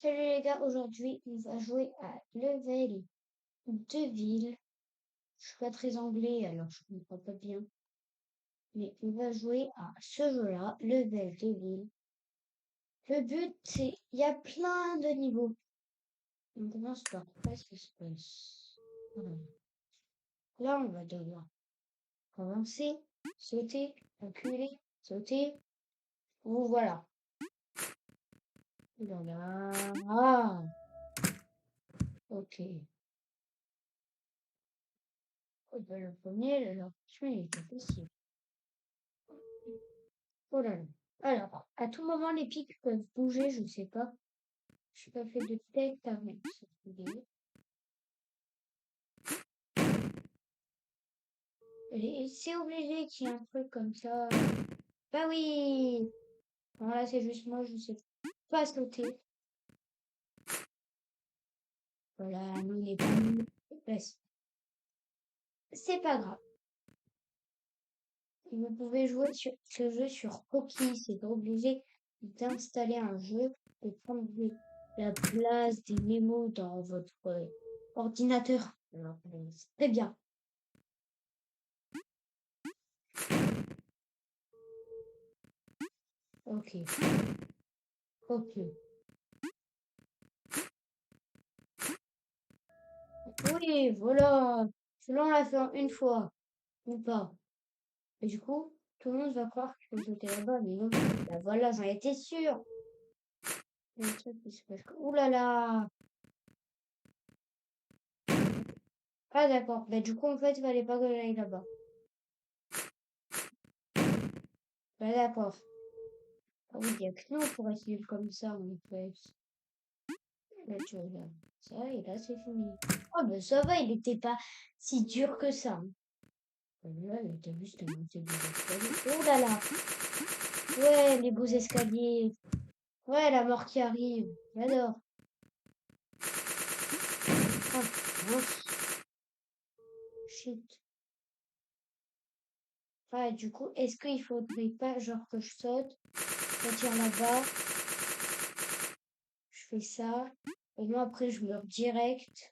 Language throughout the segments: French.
Salut les gars, aujourd'hui on va jouer à Level de Ville. Je suis pas très anglais alors je comprends pas bien. Mais on va jouer à ce jeu-là, Level de Ville. Le but c'est, il y a plein de niveaux. On commence par Fast Space. Voilà. Là on va devoir avancer, sauter, reculer, sauter. Voilà. Voilà. Ah, ok. Oh, ben, le premier, là, celui-là, il était facile. Oh là là. Alors, à tout moment, les pics peuvent bouger, je sais pas. Je n'ai pas fait de test avec cette vidéo. Et c'est obligé qu'il y ait un truc comme ça. Bah oui! Bon, là, c'est juste moi, je sais pas sauter. Voilà, nous, les pas c'est pas grave. Et vous pouvez jouer sur ce jeu sur Poki. C'est pas obligé d'installer un jeu et prendre la place des mémos dans votre ordinateur. Alors, c'est très bien. Ok. Ok. Oui, voilà. Cela, on l'a fait en une fois. Ou pas. Et du coup, tout le monde va croire que j'étais là-bas, mais non. Bah voilà, j'en étais sûre. Il y a un truc qui se passe. Ouh là là. Ah d'accord. Bah du coup, en fait, il fallait pas que j'aille là-bas. Bah d'accord. Ah oui, il y a que nous pour essayer comme ça, en fait. Là, tu regardes ça, et là, c'est fini. Oh, bah ça va, il était pas si dur que ça. Là, t'as vu, c'était monté des escaliers. Oh là là. Ouais, les beaux escaliers. Ouais, la mort qui arrive. J'adore. Oh, mince. Shit. Ah, du coup, est-ce qu'il faudrait pas, genre, que je saute, je tire là-bas, je fais ça, et moi, après, je meurs direct,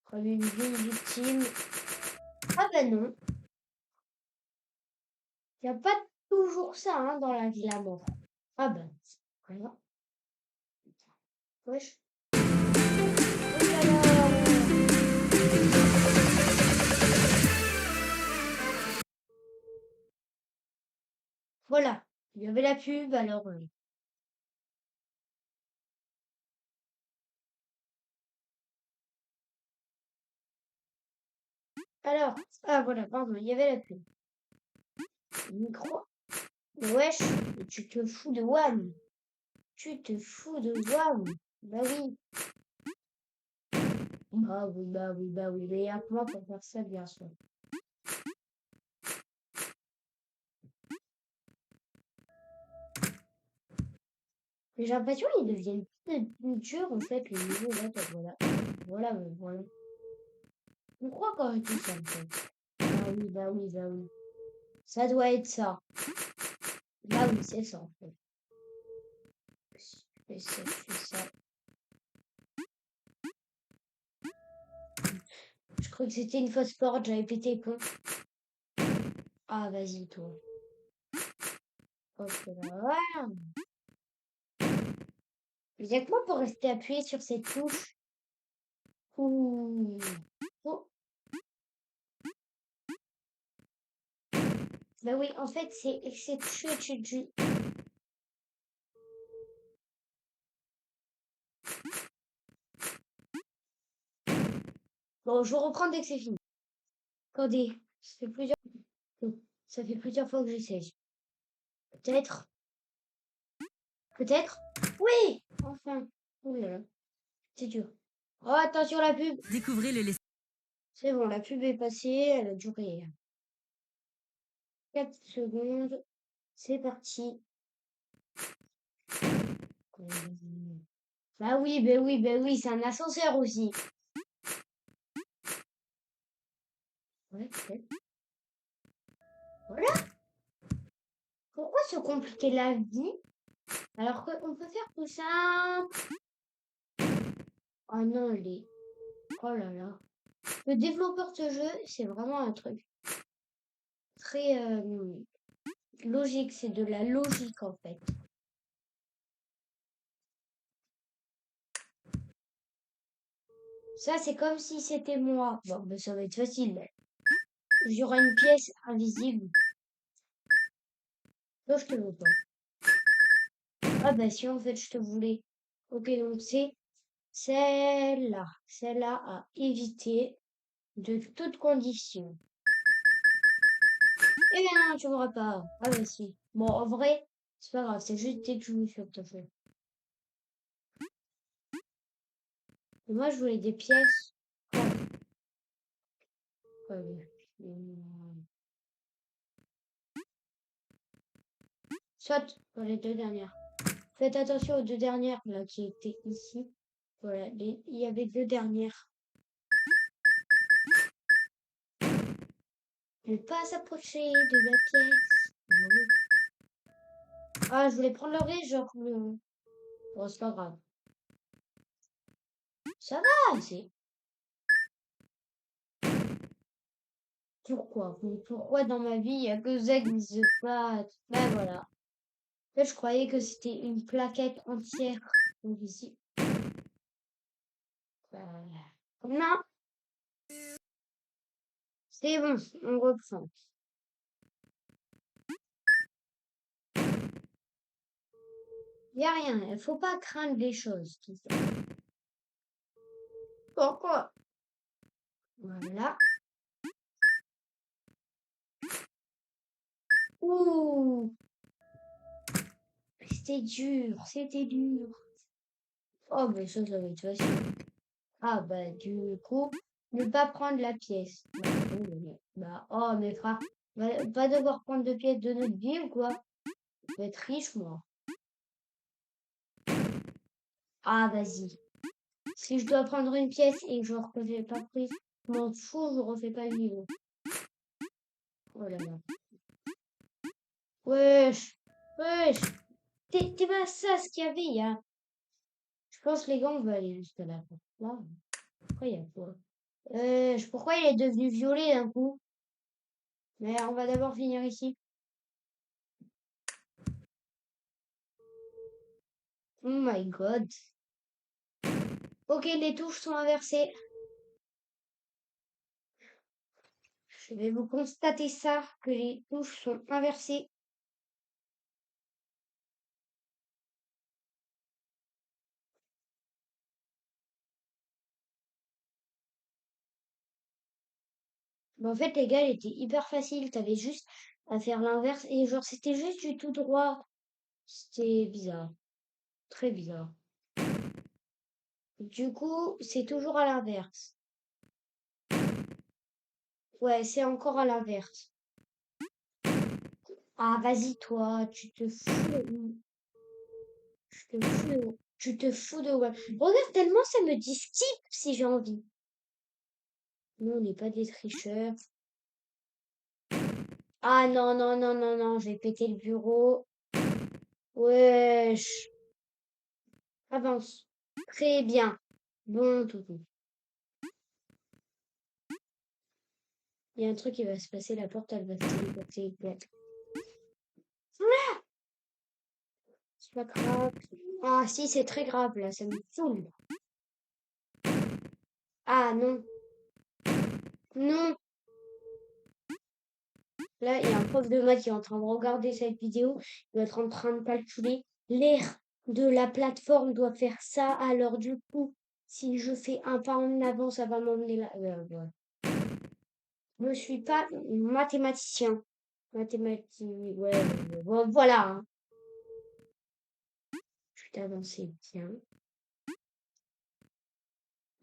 comme une vieille victime. Ah ben non. Il n'y a pas toujours ça, hein, dans la vie, la mort. Ah ben, voilà. Wesh. Oh là là. Voilà. Il y avait la pub, alors... Alors, ah voilà, pardon, il y avait la pub. Micro. Wesh, mais tu te fous de WAM. Tu te fous de WAM. Bah oui. Ah oui, bah oui, bah oui. Mais à moi pour faire ça, bien sûr. Mais j'ai l'impression qu'ils deviennent plus durs, en fait, les niveaux, là, voilà. Voilà, voilà. Je crois qu'on a tout ça, en fait. Ah oui, bah oui, bah oui. Ça doit être ça. Bah oui, c'est ça, en fait. Je fais ça. Je crois que c'était une fausse porte, j'avais pété le pont. Ah, vas-y, toi. Ok, là, voilà. Il y a que moi pour rester appuyé sur cette touche. Ouh. Oh. Bah oui, en fait, c'est tu. Bon, je reprends dès que c'est fini. Attendez, ça fait plusieurs fois que j'essaye. Peut-être. Peut-être. Oui! Enfin. Ouh là là. C'est dur. Oh, attention la pub. Découvrez le C'est bon, la pub est passée. Elle a duré 4 secondes. C'est parti. Bah oui, bah oui, bah oui, c'est un ascenseur aussi. Ouais, peut-être. Voilà. Pourquoi se compliquer la vie alors qu'on peut faire tout simple? Ah non, les... Oh là là. Le développeur de ce jeu, c'est vraiment un truc très logique. C'est de la logique, en fait. Ça, c'est comme si c'était moi. Bon, ben, ça va être facile. Il y aura une pièce invisible. Toi, je te veux pas. Ah bah si, en fait, je te voulais. Ok, donc c'est celle-là. Celle-là à éviter de toute condition. Eh bien non, tu m'auras pas. Ah bah si. Bon, en vrai, c'est pas grave, c'est juste dès que je me suis fait. Et moi, je voulais des pièces. Soit pour les deux dernières. Faites attention aux deux dernières là qui étaient ici. Voilà, il y avait deux dernières. Ne pas s'approcher de la pièce. Ah, je voulais prendre le riz, genre le... Bon, c'est pas grave. Ça va, c'est... Pourquoi dans ma vie, il n'y a que ça qui se passe? Ben voilà. En fait, je croyais que c'était une plaquette entière. Donc ici. Non, c'est bon, on reprend. Il n'y a rien, il faut pas craindre les choses. Tout ça. Pourquoi? Voilà. Ouh, c'était dur, c'était dur. Oh, mais ça va être facile. Ah, bah, du coup, ne pas prendre la pièce. Bah, oh, mes frères, pas devoir prendre de pièces de notre vie ou quoi? Je vais être riche, moi. Ah, vas-y. Si je dois prendre une pièce et que je ne refais pas prise, je m'en fous, je refais pas le niveau. Oh là là. Wesh, wesh. T'es pas ça ce qu'il y avait, Je pense que les gars, on va aller jusqu'à la fin. Là, pourquoi il y a quoi? Pourquoi il est devenu violet d'un coup? Mais on va d'abord finir ici. Oh my god. Ok, les touches sont inversées. Je vais vous constater ça, que les touches sont inversées. Mais en fait, les gars, elle était hyper facile. T'avais juste à faire l'inverse. Et genre, c'était juste du tout droit. C'était bizarre. Très bizarre. Du coup, c'est toujours à l'inverse. Ouais, c'est encore à l'inverse. Ah, vas-y, toi, tu te fous. Tu te fous de moi. Regarde, tellement ça me dit skip si j'ai envie. Nous, on n'est pas des tricheurs. Ah non, non, non, non, non, j'ai pété le bureau. Wesh. Avance. Très bien. Bon, toutou. Il y a un truc qui va se passer, la porte, elle va se téléporter. C'est pas grave. Ah si, c'est très grave là, ça me saoule. Ah non, non. Là, il y a un prof de maths qui est en train de regarder cette vidéo. Il va être en train de calculer l'air de la plateforme doit faire ça. Alors du coup, si je fais un pas en avant, ça va m'emmener là. Ouais. Je ne suis pas mathématicien. Mathématique, ouais, voilà. Hein. Je vais t'avancer bien.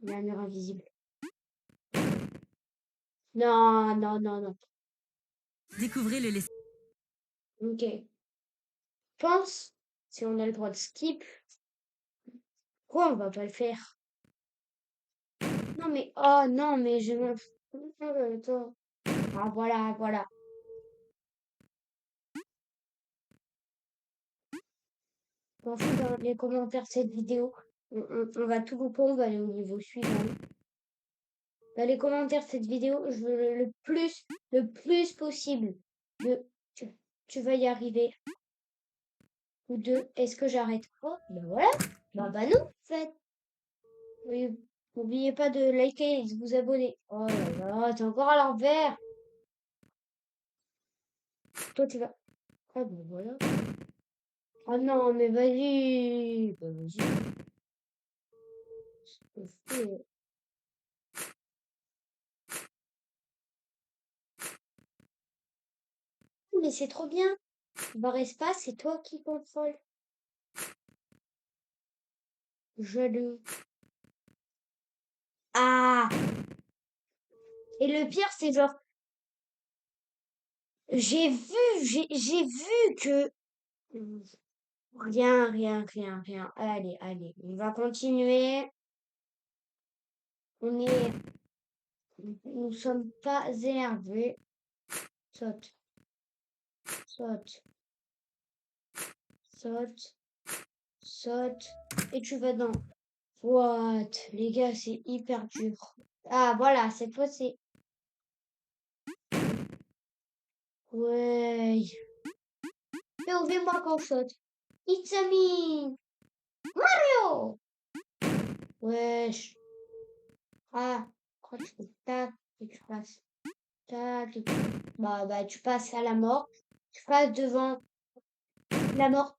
La mur invisible. Non, non, non, non. Découvrez le Ok. Pense, si on a le droit de skip, pourquoi on va pas le faire? Non mais, oh non, mais je me... Ah voilà, voilà. M'en fous dans les commentaires de cette vidéo. On va tout couper, on va aller au niveau suivant. Dans les commentaires de cette vidéo, je veux le plus possible de tu vas y arriver. Ou de est-ce que j'arrête? Oh, ben voilà. Bah non, en fait. Oui, n'oubliez pas de liker et de vous abonner. Oh là là, t'es encore à l'envers. Toi, tu vas. Ah ben voilà. Ah non, mais vas-y. Bah, vas-y. Mais c'est trop bien. Barre espace, c'est toi qui contrôle. Jaloux. Ah! Et le pire, c'est genre, j'ai vu que rien. Allez, on va continuer. On est, nous sommes pas énervés. Saute, saute, saute, saute. Et tu vas dans. What? Les gars, c'est hyper dur. Ah, voilà, cette fois, c'est. Ouais. Fais-moi quand je saute. It's a me, Mario! Wesh. Ah, quand tu fais tac, et tu passes. Tac, et bah, tu passes à la mort. Tu passes devant la mort.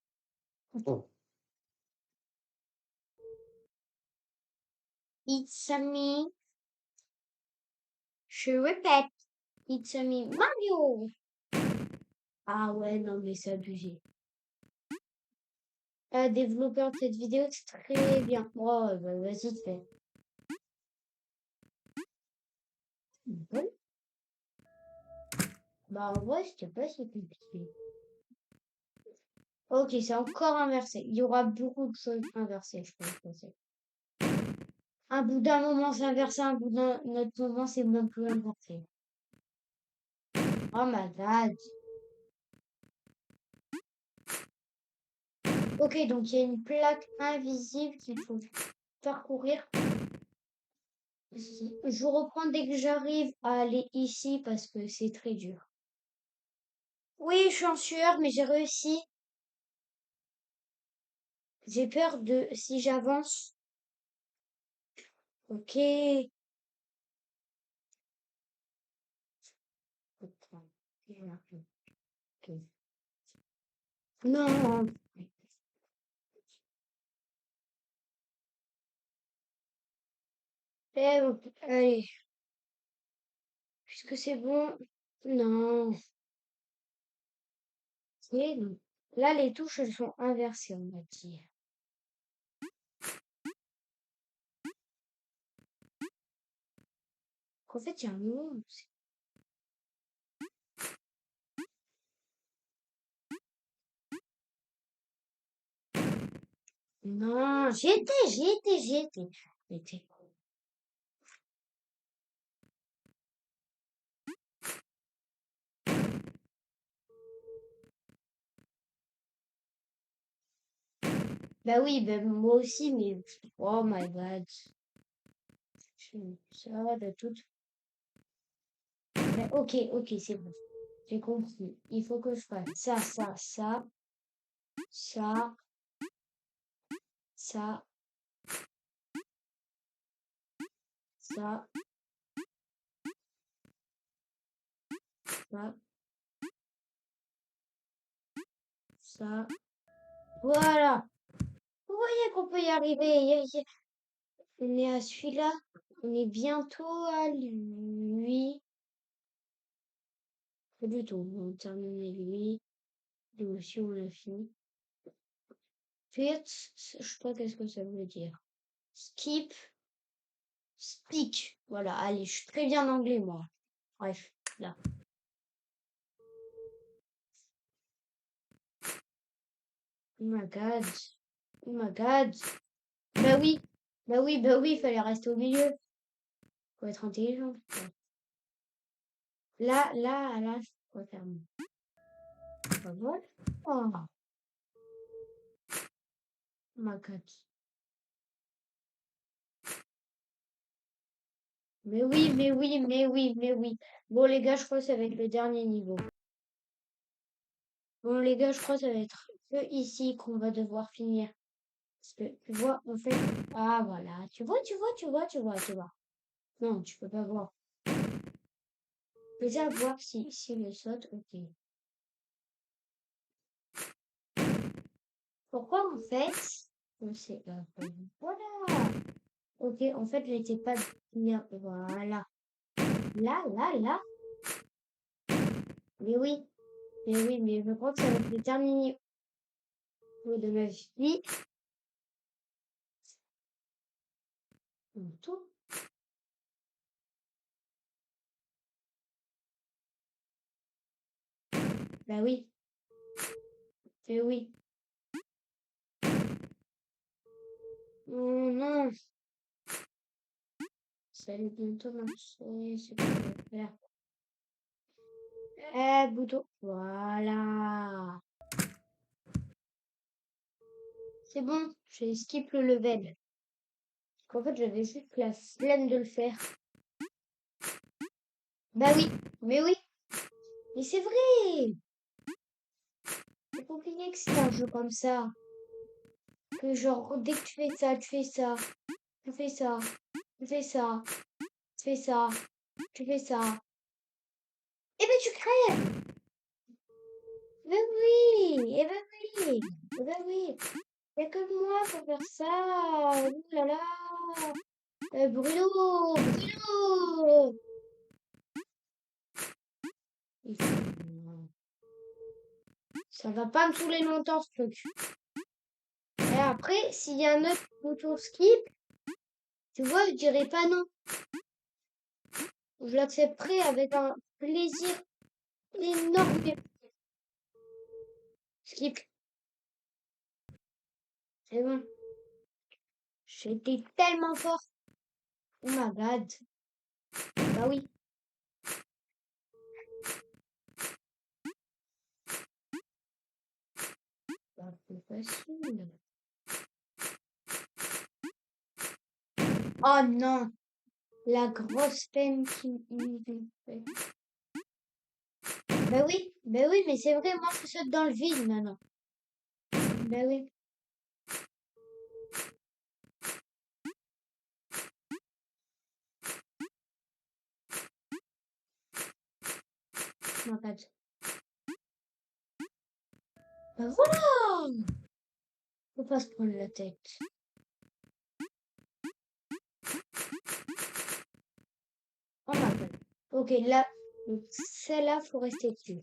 It's a me. Je répète. It's a me, Mario. Ah ouais, non, mais c'est abusé. Développeur de cette vidéo, c'est très bien. Oh, bah, vas-y, fais. Bon. Bah, en vrai, c'était pas si compliqué. Ok, c'est encore inversé. Il y aura beaucoup de choses inversées, je pense. Un bout d'un moment, c'est inversé, un bout d'un autre moment, c'est même plus inversé. Oh my god. Ok, donc il y a une plaque invisible qu'il faut parcourir. Je reprends dès que j'arrive à aller ici parce que c'est très dur. Oui, je suis en sueur, mais j'ai réussi. J'ai peur de si j'avance. Ok. Ok. Non. Allez. Puisque c'est bon. Non. Et non. Là, les touches, elles sont inversées, on va dire. En fait, il y a un moment. Non, j'y étais. Bah oui, bah moi aussi, mais oh my god. Ça va de tout. Bah, ok, c'est bon. J'ai compris. Il faut que je fasse ça, ça, ça, ça, ça. Voilà. Vous voyez qu'on peut y arriver. On est à celui-là. On est bientôt à lui. Pas du tout. On termine lui. Lui aussi, on l'a fini. Fit, je sais pas qu'est-ce que ça veut dire. Skip, speak. Voilà, allez, je suis très bien en anglais, moi. Bref, là. Oh my god. Oh my god. Bah oui. Il fallait rester au milieu. Faut être intelligent. Là, je peux faire mieux. Bah voilà. Oh my god. Mais oui, mais oui, mais oui, mais oui. Bon, les gars, je crois que ça va être le dernier niveau. Bon, les gars, je crois que ça va être que ici qu'on va devoir finir. Parce que, tu vois, en fait... Ah, voilà. Tu vois, tu vois, tu vois, tu vois, tu vois. Non, tu peux pas voir. Déjà, voir si le saute, ok. Pourquoi, en fait... On sait... voilà. Ok, en fait, j'étais pas bien. Voilà. Là, là, là. Mais oui. Mais oui, mais je crois que ça va être le dernier niveau de ma vie. Tout. Bah oui. Mais oui. Oh non. Ça allait bientôt marcher. C'est quoi je vais faire? Bouton. Voilà. C'est bon. J'ai skip le level. En fait, j'avais juste la flemme de le faire. Bah oui. Mais oui. Mais c'est vrai. Faut oublier que c'est un jeu comme ça. Que genre, dès que tu fais ça, tu fais ça. Tu fais ça. Tu fais ça. Tu fais ça. Tu fais ça. Eh ben tu crèves. Ben oui. Eh ben oui. Eh ben oui. Y a que moi pour faire ça. Ouh là là. Bruno. Bruno. Ça va pas me saouler longtemps ce truc. Et après, s'il y a un autre bouton skip, tu vois, je dirais pas non. Je l'accepterai avec un plaisir énorme. Skip. C'est bon. J'étais tellement fort. Oh my god. Bah oui. Bah, c'est facile. Oh non. La grosse peine qui me fait. Bah oui, mais c'est vrai, moi je saute dans le vide maintenant. Bah oui. Oh my god. Bah voilà. Faut pas se prendre la tête. Oh my god. Ok, là, donc celle-là, faut rester dessus.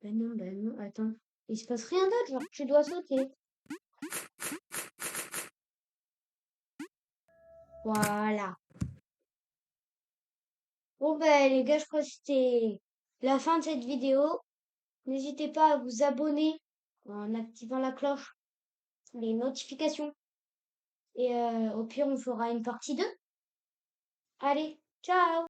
Ben non, attends. Il se passe rien d'autre, genre tu dois sauter. Voilà. Bon ben les gars, je crois que c'était la fin de cette vidéo. N'hésitez pas à vous abonner en activant la cloche, les notifications. Et au pire, on fera une partie 2. Allez, ciao!